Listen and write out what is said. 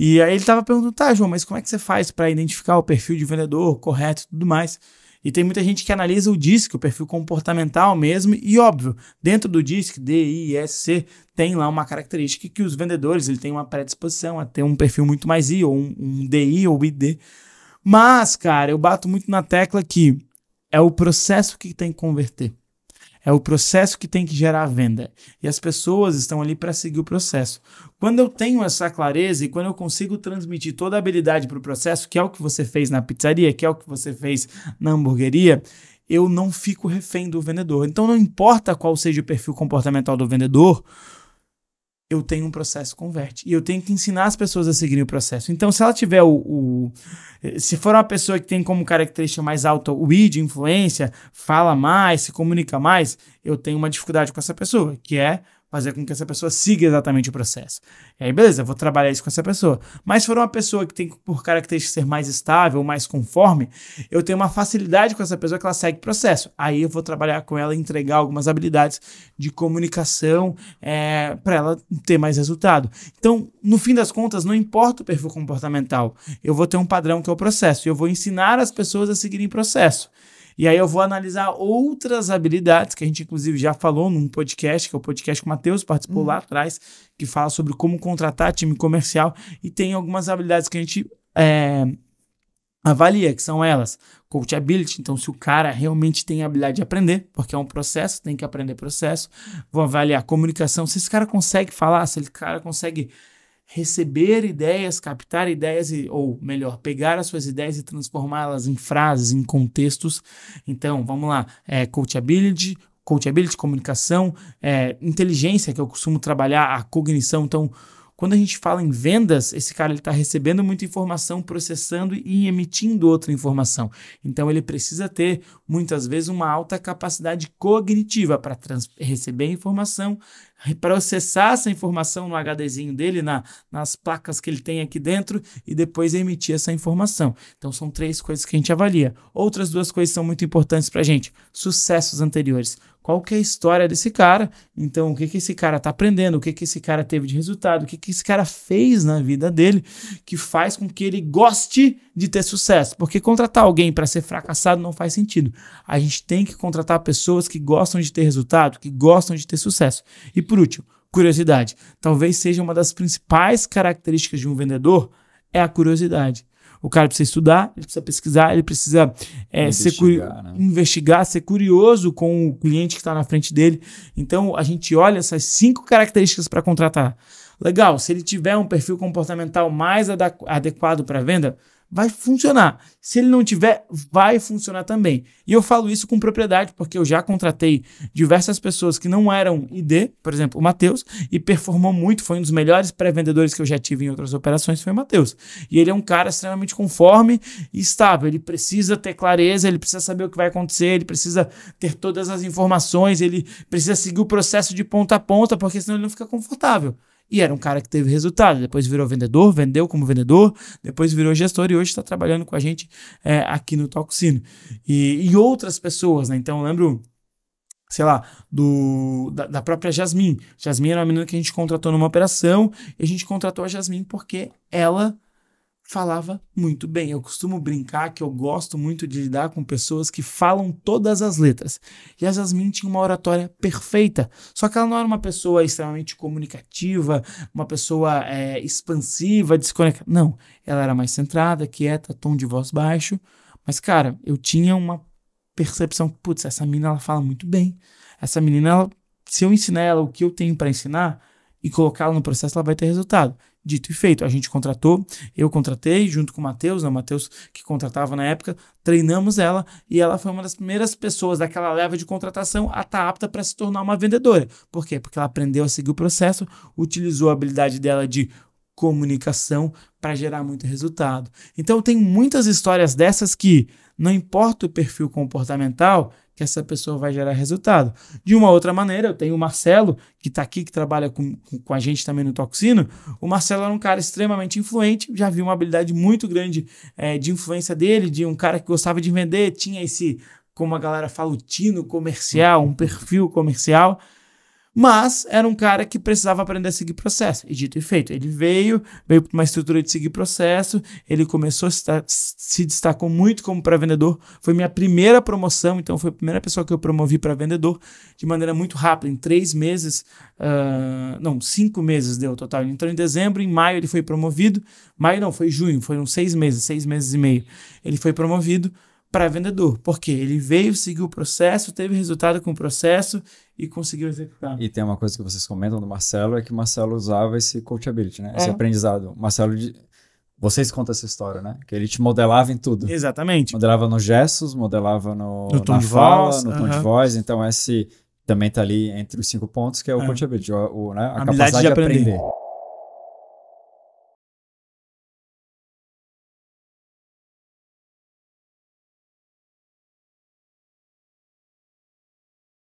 E aí ele tava perguntando, tá, João, mas como é que você faz para identificar o perfil de vendedor correto e tudo mais? E tem muita gente que analisa o DISC, o perfil comportamental mesmo, e óbvio, dentro do DISC, D-I-S-C, tem lá uma característica que os vendedores ele têm uma predisposição a ter um perfil muito mais I, ou um DI ou ID. Mas, cara, eu bato muito na tecla que é o processo que tem que converter. É o processo que tem que gerar a venda. E as pessoas estão ali para seguir o processo. Quando eu tenho essa clareza e quando eu consigo transmitir toda a habilidade para o processo, que é o que você fez na pizzaria, que é o que você fez na hamburgueria, eu não fico refém do vendedor. Então não importa qual seja o perfil comportamental do vendedor, eu tenho um processo converte. E eu tenho que ensinar as pessoas a seguirem o processo. Então, se ela tiver se for uma pessoa que tem como característica mais alta o I de influência, fala mais, se comunica mais, eu tenho uma dificuldade com essa pessoa, que é fazer com que essa pessoa siga exatamente o processo. E aí, beleza, eu vou trabalhar isso com essa pessoa. Mas se for uma pessoa que tem por característica ser mais estável, mais conforme, eu tenho uma facilidade com essa pessoa que ela segue o processo. Aí eu vou trabalhar com ela e entregar algumas habilidades de comunicação para ela ter mais resultado. Então, no fim das contas, não importa o perfil comportamental. Eu vou ter um padrão que é o processo. E eu vou ensinar as pessoas a seguirem o processo. E aí eu vou analisar outras habilidades, que a gente inclusive já falou num podcast, que é o podcast que o Matheus participou lá atrás, que fala sobre como contratar time comercial, e tem algumas habilidades que a gente avalia, que são elas, coachability, então se o cara realmente tem a habilidade de aprender, porque é um processo, tem que aprender processo. Vou avaliar comunicação, se esse cara consegue falar, se esse cara consegue receber ideias, captar ideias, ou melhor, pegar as suas ideias e transformá-las em frases, em contextos. Então, vamos lá, coachability, comunicação, inteligência, que eu costumo trabalhar, a cognição. Então, quando a gente fala em vendas, esse cara está recebendo muita informação, processando e emitindo outra informação. Então, ele precisa ter, muitas vezes, uma alta capacidade cognitiva para receber a informação, processar essa informação no HDzinho dele, nas placas que ele tem aqui dentro, e depois emitir essa informação. Então, são 3 coisas que a gente avalia. Outras 2 coisas são muito importantes para a gente. Sucessos anteriores. Qual que é a história desse cara? Então, o que esse cara está aprendendo? O que esse cara teve de resultado? O que esse cara fez na vida dele que faz com que ele goste de ter sucesso? Porque contratar alguém para ser fracassado não faz sentido. A gente tem que contratar pessoas que gostam de ter resultado, que gostam de ter sucesso. E por último, curiosidade. Talvez seja uma das principais características de um vendedor, é a curiosidade. O cara precisa estudar, ele precisa pesquisar, ele precisa investigar, ser curioso com o cliente que está na frente dele. Então, a gente olha essas 5 características para contratar. Legal, se ele tiver um perfil comportamental mais adequado para venda, vai funcionar. Se ele não tiver, vai funcionar também. E eu falo isso com propriedade, porque eu já contratei diversas pessoas que não eram ID, por exemplo, o Matheus, e performou muito, foi um dos melhores pré-vendedores que eu já tive em outras operações, foi o Matheus. E ele é um cara extremamente conforme e estável, ele precisa ter clareza, ele precisa saber o que vai acontecer, ele precisa ter todas as informações, ele precisa seguir o processo de ponta a ponta, porque senão ele não fica confortável. E era um cara que teve resultado, depois virou vendedor, vendeu como vendedor, depois virou gestor e hoje está trabalhando com a gente aqui no Talksino. E outras pessoas, né? Então eu lembro, sei lá, da própria Jasmin. Jasmin era uma menina que a gente contratou numa operação e a gente contratou a Jasmin porque ela falava muito bem. Eu costumo brincar que eu gosto muito de lidar com pessoas que falam todas as letras. E a Jasmin tinha uma oratória perfeita. Só que ela não era uma pessoa extremamente comunicativa, uma pessoa expansiva, desconectada. Não, ela era mais centrada, quieta, tom de voz baixo. Mas, cara, eu tinha uma percepção que, putz, essa menina ela fala muito bem. Essa menina, se eu ensinar ela o que eu tenho para ensinar e colocá-la no processo, ela vai ter resultado. Dito e feito, a gente contratou, eu contratei junto com o Matheus, né, o Matheus que contratava na época, treinamos ela e ela foi uma das primeiras pessoas daquela leva de contratação a estar apta para se tornar uma vendedora. Por quê? Porque ela aprendeu a seguir o processo, utilizou a habilidade dela de comunicação para gerar muito resultado. Então tem muitas histórias dessas que não importa o perfil comportamental, que essa pessoa vai gerar resultado. De uma outra maneira, eu tenho o Marcelo, que está aqui, que trabalha com a gente também no Talksino. O Marcelo era um cara extremamente influente, já vi uma habilidade muito grande de influência dele, de um cara que gostava de vender, tinha esse, como a galera fala, o tino comercial, um perfil comercial. Mas era um cara que precisava aprender a seguir processo. E dito e feito, ele veio para uma estrutura de seguir processo, ele começou se destacou muito como pré-vendedor. Foi minha primeira promoção, então foi a primeira pessoa que eu promovi para vendedor de maneira muito rápida. Em 3 meses, 5 meses deu o total. Ele entrou em dezembro, em maio ele foi promovido. Maio não, foi junho, foram 6 meses e meio. Ele foi promovido para vendedor, porque ele veio, seguiu o processo, teve resultado com o processo e conseguiu executar. E tem uma coisa que vocês comentam do Marcelo, é que o Marcelo usava esse coachability, né? Esse aprendizado. Marcelo, vocês contam essa história, né? Que ele te modelava em tudo. Exatamente. Modelava nos gestos, modelava no tom de fala, voz, no tom de voz. Então esse também tá ali entre os 5 pontos, que é o coachability, né? A capacidade de aprender.